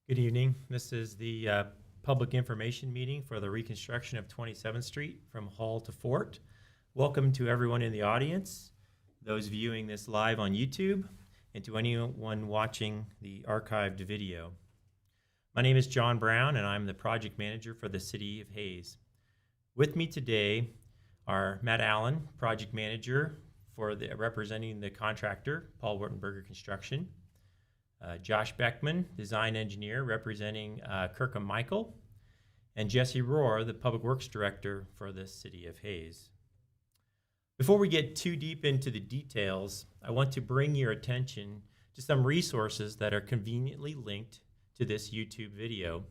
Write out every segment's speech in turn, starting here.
Good evening. This is the public information meeting for the reconstruction of 27th Street from Hall to Fort. Welcome to everyone in the audience, those viewing this live on YouTube, and to anyone watching the archived video. My name is John Brown, and I'm the project manager for the City of Hayes. With me today are Matt Allen, project manager for representing the contractor, Paul Wurtenberger Construction, Josh Beckman, design engineer representing Kirkham Michael, and Jesse Rohr, the public works director for the City of Hayes. Before we get too deep into the details, I want to bring your attention to some resources that are conveniently linked to this YouTube video.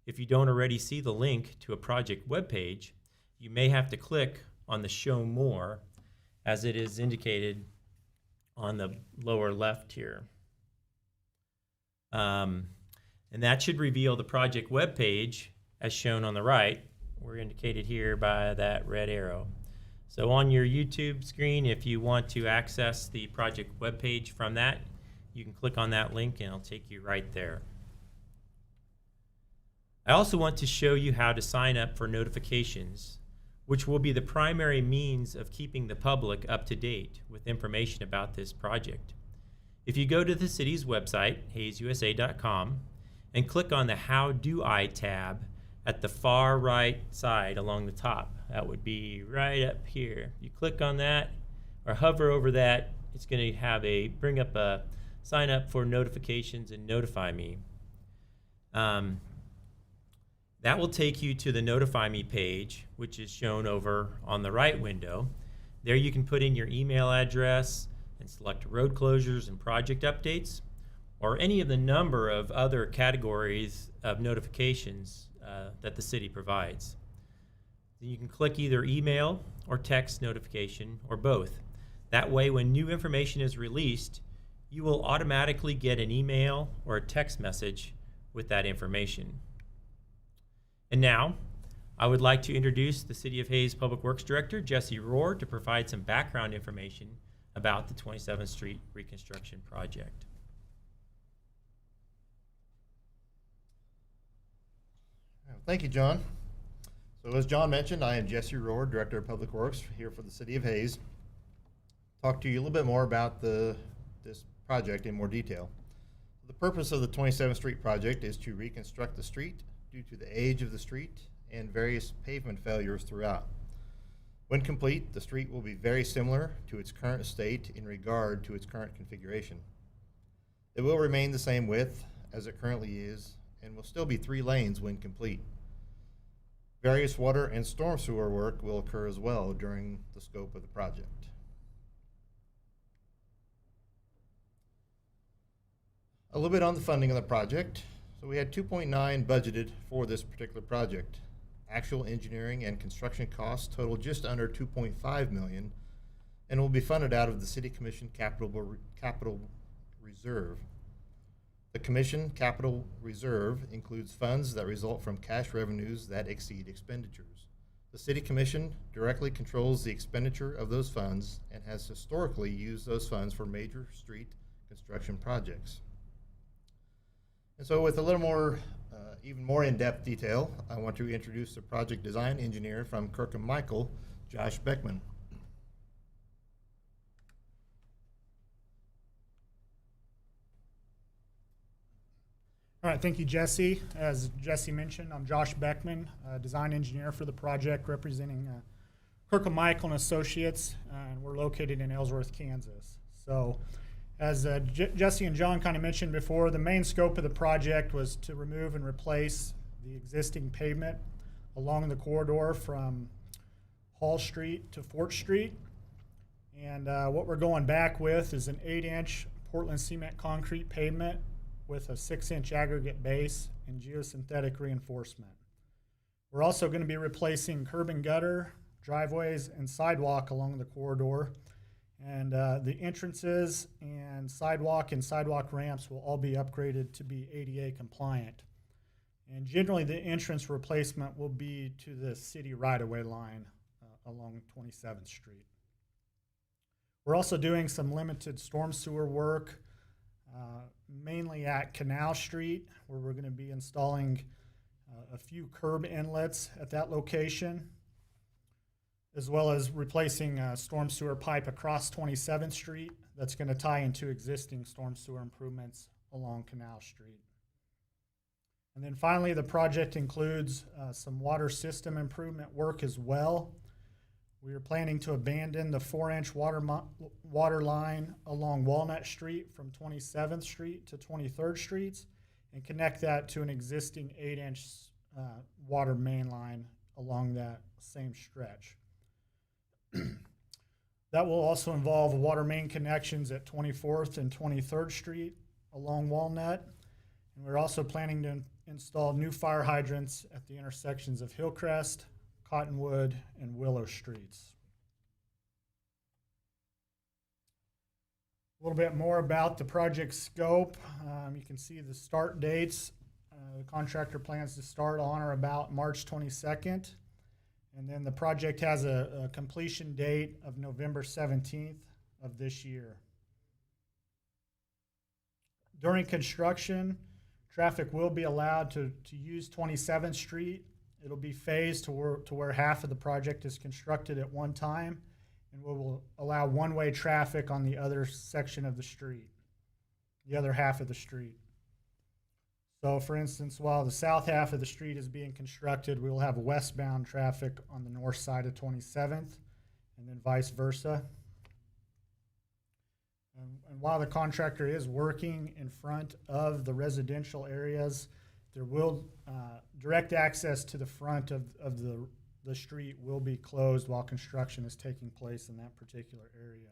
If you don't already see the link to a project webpage, you may have to click on the Show More, as it is indicated on the lower left here. And that should reveal the project web page as shown on the right. We're indicated here by that red arrow. So on your YouTube screen, if you want to access the project web page from that, you can click on that link and it'll take you right there. I also want to show you how to sign up for notifications, which will be the primary means of keeping the public up to date with information about this project. If you go to the city's website, hayesusa.com, and click on the How Do I tab at the far right side along the top, that would be right up here. You click on that or hover over that, it's going to bring up a sign up for notifications and notify me. That will take you to the Notify Me page, which is shown over on the right window. There you can put in your email address and select road closures and project updates, or any of the number of other categories of notifications that the city provides. Then you can click either email or text notification, or both. That way, when new information is released, you will automatically get an email or a text message with that information. And now, I would like to introduce the City of Hayes Public Works Director, Jesse Rohr, to provide some background information about the 27th Street reconstruction project. Thank you, John. So as John mentioned, I am Jesse Rohr, Director of Public Works here for the City of Hayes. Talk to you a little bit more about this project in more detail. The purpose of the 27th Street project is to reconstruct the street due to the age of the street and various pavement failures throughout. When complete, the street will be very similar to its current state in regard to its current configuration. It will remain the same width as it currently is and will still be 3 lanes when complete. Various water and storm sewer work will occur as well during the scope of the project. A little bit on the funding of the project. So we had $2.9 budgeted for this particular project. Actual engineering and construction costs total just under $2.5 million and will be funded out of the City Commission Capital Reserve. The Commission Capital Reserve includes funds that result from cash revenues that exceed expenditures. The City Commission directly controls the expenditure of those funds and has historically used those funds for major street construction projects. And so with a little more even more in-depth detail, I want to introduce the project design engineer from Kirkham Michael, Josh Beckman. All right, thank you, Jesse. As Jesse mentioned, I'm Josh Beckman, design engineer for the project representing Kirkham Michael and Associates, and we're located in Ellsworth, Kansas. So, as Jesse and John kind of mentioned before, the main scope of the project was to remove and replace the existing pavement along the corridor from Hall Street to Fort Street. And what we're going back with is an 8-inch Portland cement concrete pavement with a 6-inch aggregate base and geosynthetic reinforcement. We're also going to be replacing curb and gutter, driveways, and sidewalk along the corridor. And the entrances and sidewalk ramps will all be upgraded to be ADA compliant. And generally the entrance replacement will be to the city right-of-way line along 27th Street. We're also doing some limited storm sewer work mainly at Canal Street, where we're going to be installing a few curb inlets at that location, as well as replacing a storm sewer pipe across 27th Street that's going to tie into existing storm sewer improvements along Canal Street. And then finally, the project includes some water system improvement work as well. We are planning to abandon the 4-inch water line along Walnut Street from 27th Street to 23rd Streets and connect that to an existing 8-inch water main line along that same stretch. That will also involve water main connections at 24th and 23rd Street along Walnut. And we're also planning to install new fire hydrants at the intersections of Hillcrest, Cottonwood, and Willow Streets. A little bit more about the project scope. You can see the start dates. The contractor plans to start on or about March 22nd. And then the project has a completion date of November 17th of this year. During construction, traffic will be allowed to use 27th Street. It'll be phased to where half of the project is constructed at one time, and we will allow one-way traffic on the other section of the street, the other half of the street. So for instance, while the south half of the street is being constructed, we will have westbound traffic on the north side of 27th, and then vice versa. And while the contractor is working in front of the residential areas, there will direct access to the front of the street will be closed while construction is taking place in that particular area.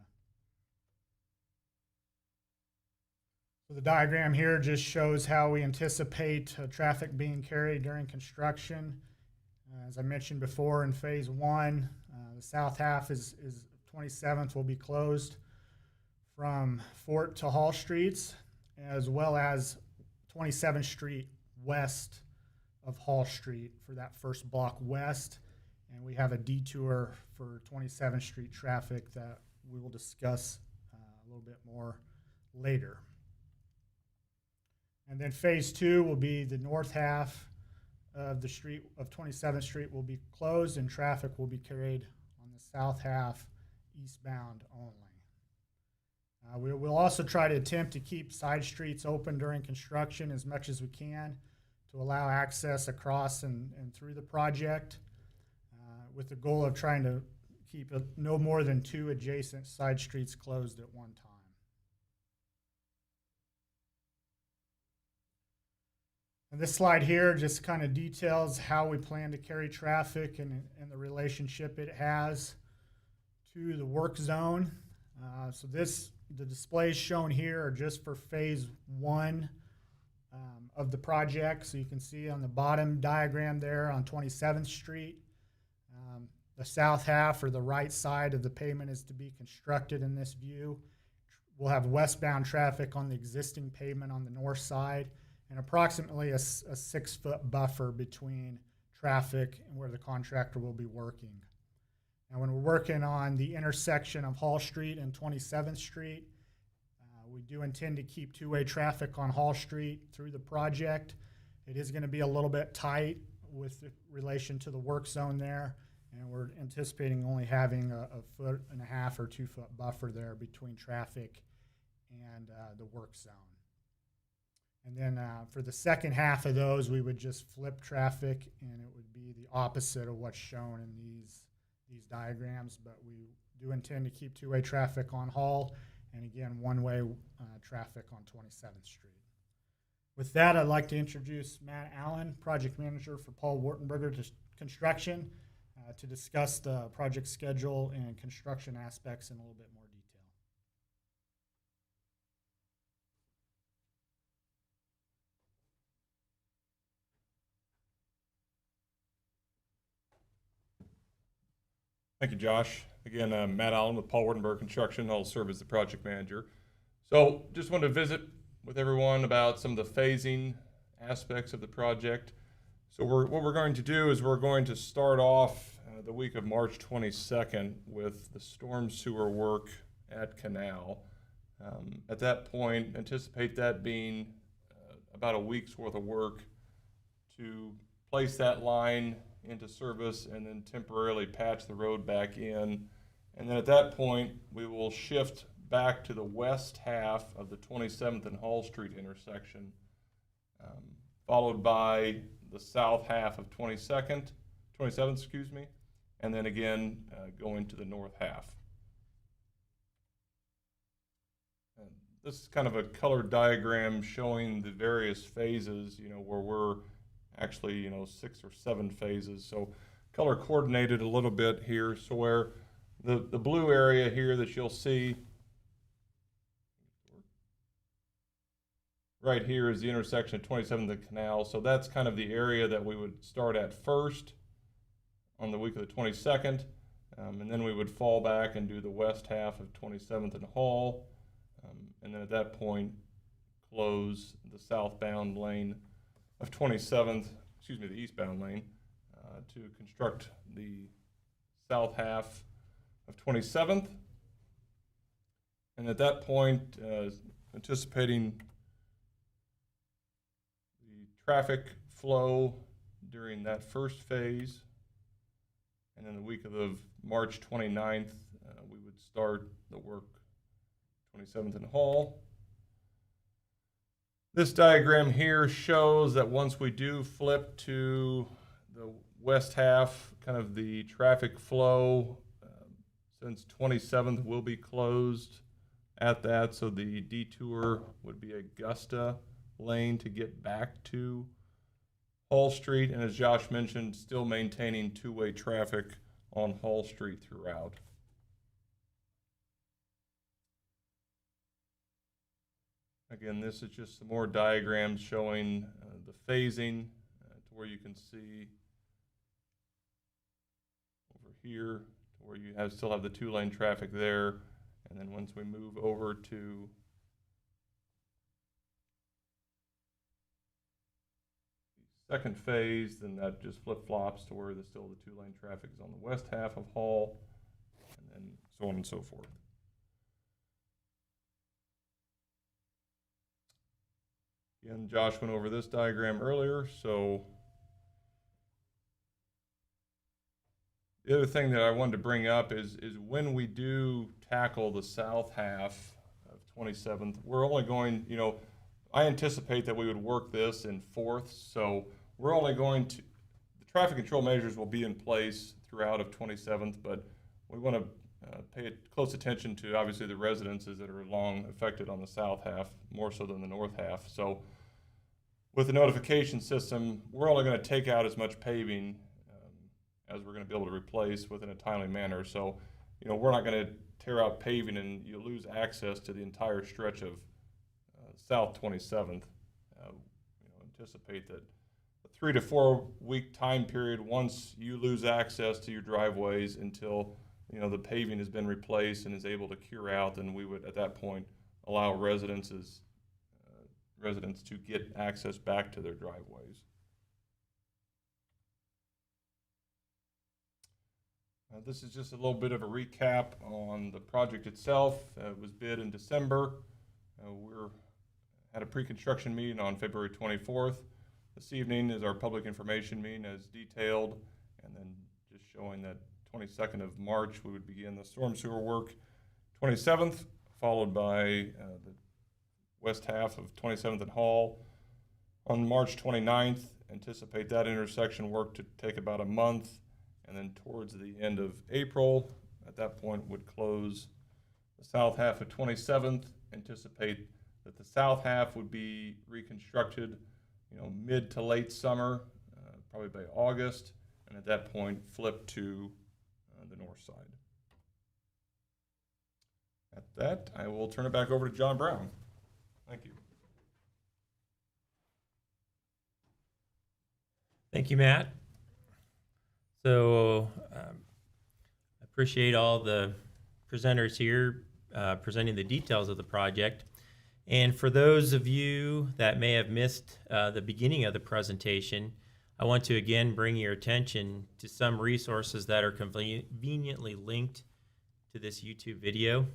So the diagram here just shows how we anticipate traffic being carried during construction. As I mentioned before, in phase one, the south half is 27th will be closed from Fort to Hall Streets, as well as 27th Street west of Hall Street for that first block west. And we have a detour for 27th Street traffic that we will discuss a little bit more later. And then phase two will be the north half of the street of 27th Street will be closed, and traffic will be carried on the south half eastbound only. We will also try to attempt to keep side streets open during construction as much as we can to allow access across and through the project, with the goal of trying to keep no more than 2 adjacent side streets closed at one time. And this slide here just kind of details how we plan to carry traffic and the relationship it has to the work zone. The displays shown here are just for phase one of the project. So you can see on the bottom diagram there on 27th Street, the south half or the right side of the pavement is to be constructed in this view. We'll have westbound traffic on the existing pavement on the north side, and approximately a 6-foot buffer between traffic and where the contractor will be working. Now, when we're working on the intersection of Hall Street and 27th Street, we do intend to keep two-way traffic on Hall Street through the project. It is going to be a little bit tight with relation to the work zone there, and we're anticipating only having a 1.5 or 2-foot buffer there between traffic and the work zone. And then for the second half of those, we would just flip traffic, and it would be the opposite of what's shown in these diagrams. But we do intend to keep two-way traffic on Hall, and again, one-way traffic on 27th Street. With that, I'd like to introduce Matt Allen, project manager for Paul Wartenberger Construction, to discuss the project schedule and construction aspects in a little bit more detail. Thank you, Josh. Again, I'm Matt Allen with Paul Wartenberg Construction. I'll serve as the project manager. So just wanted to visit with everyone about some of the phasing aspects of the project. So what we're going to do is we're going to start off the week of March 22nd with the storm sewer work at Canal. At that point, anticipate that being about a week's worth of work to place that line into service and then temporarily patch the road back in. And then at that point, we will shift back to the west half of the 27th and Hall Street intersection, followed by the south half of 27th, excuse me, and then again going to the north half. And this is kind of a colored diagram showing the various phases, where we're actually, 6 or 7 phases. So color coordinated a little bit here. So where the blue area here that you'll see right here is the intersection of 27th and Canal. So that's kind of the area that we would start at first on the week of the 22nd. And then we would fall back and do the west half of 27th and Hall. And then at that point, close the southbound lane of 27th, the eastbound lane, to construct the south half of 27th. And at that point, anticipating the traffic flow during that first phase, and in the week of the March 29th, we would start the work 27th and Hall. This diagram here shows that once we do flip to the west half, kind of the traffic flow, since 27th will be closed at that, so the detour would be Augusta lane to get back to Hall Street, and as Josh mentioned, still maintaining two-way traffic on Hall Street throughout. Again, this is just some more diagrams showing the phasing to where you can see over here, to where you still have the 2-lane traffic there. And then once we move over to the second phase, then that just flip-flops to where still the 2-lane traffic is on the west half of Hall, and then so on and so forth. Again, Josh went over this diagram earlier, so the other thing that I wanted to bring up is when we do tackle the south half of 27th, we're only going, I anticipate that we would work this in fourths, so we're only going to, the traffic control measures will be in place throughout of 27th, but we want to pay close attention to obviously the residences that are long affected on the south half, more so than the north half. So with the notification system, we're only going to take out as much paving as we're going to be able to replace within a timely manner. So, we're not going to tear out paving and you lose access to the entire stretch of South 27th. Anticipate that a 3 to 4 week time period once you lose access to your driveways until the paving has been replaced and is able to cure out, then we would at that point allow residents to get access back to their driveways. This is just a little bit of a recap on the project itself. It was bid in December. We had a pre-construction meeting on February 24th. This evening is our public information meeting as detailed, and then just showing that 22nd of March we would begin the storm sewer work. 27th, followed by the west half of 27th and Hall. On March 29th, anticipate that intersection work to take about a month, and then towards the end of April, at that point would close the south half of 27th. Anticipate that the south half would be reconstructed, mid to late summer, probably by August, and at that point flip to the north side. At that, I will turn it back over to John Brown. Thank you. Thank you, Matt. So I appreciate all the presenters here presenting the details of the project. And for those of you that may have missed the beginning of the presentation, I want to again bring your attention to some resources that are conveniently linked to this YouTube video.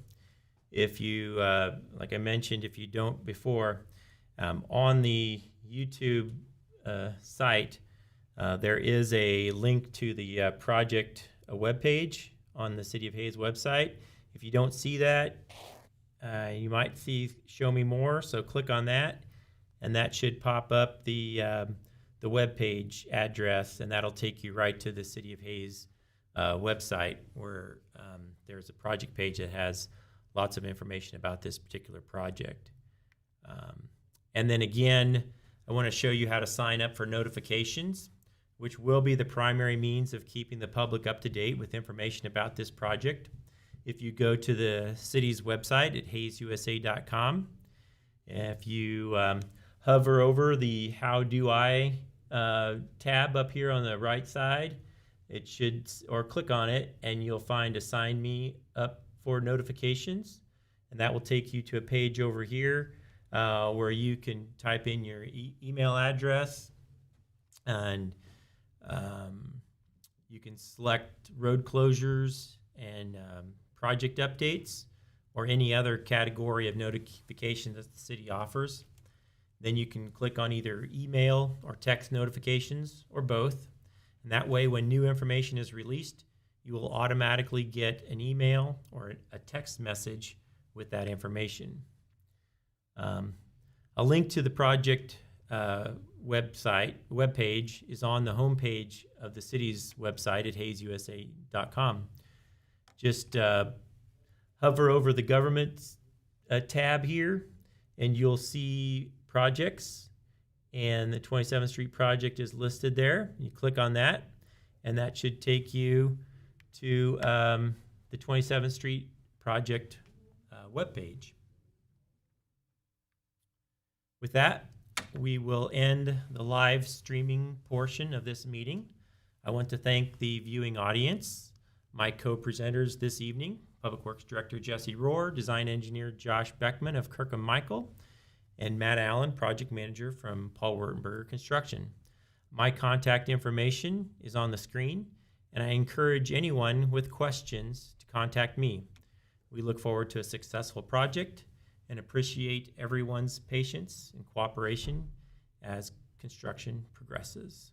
if you, like I mentioned, if you don't before, on the YouTube site, there is a link to the project webpage on the City of Hayes website. If you don't see that, you might see Show Me More, so click on that, and that should pop up the webpage address, and that'll take you right to the City of Hayes website, where there's a project page that has lots of information about this particular project. And then again, I want to show you how to sign up for notifications, which will be the primary means of keeping the public up to date with information about this project. If you go to the city's website at hayesusa.com, if you hover over the How Do I tab up here on the right side, it should, or click on it, and you'll find a Sign Me Up for Notifications, and that will take you to a page over here where you can type in your email address, and you can select road closures and project updates or any other category of notification that the city offers. Then you can click on either email or text notifications or both. And that way, when new information is released, you will automatically get an email or a text message with that information. A link to the project webpage is on the homepage of the city's website at hayesusa.com. Just hover over the government tab here, and you'll see projects, and the 27th Street project is listed there. You click on that, and that should take you to the 27th Street project webpage. With that, we will end the live streaming portion of this meeting. I want to thank the viewing audience, my co-presenters this evening, Public Works Director Jesse Rohr, Design Engineer Josh Beckman of Kirkham Michael, and Matt Allen, Project Manager from Paul Wertenberger Construction. My contact information is on the screen, and I encourage anyone with questions to contact me. We look forward to a successful project and appreciate everyone's patience and cooperation as construction progresses.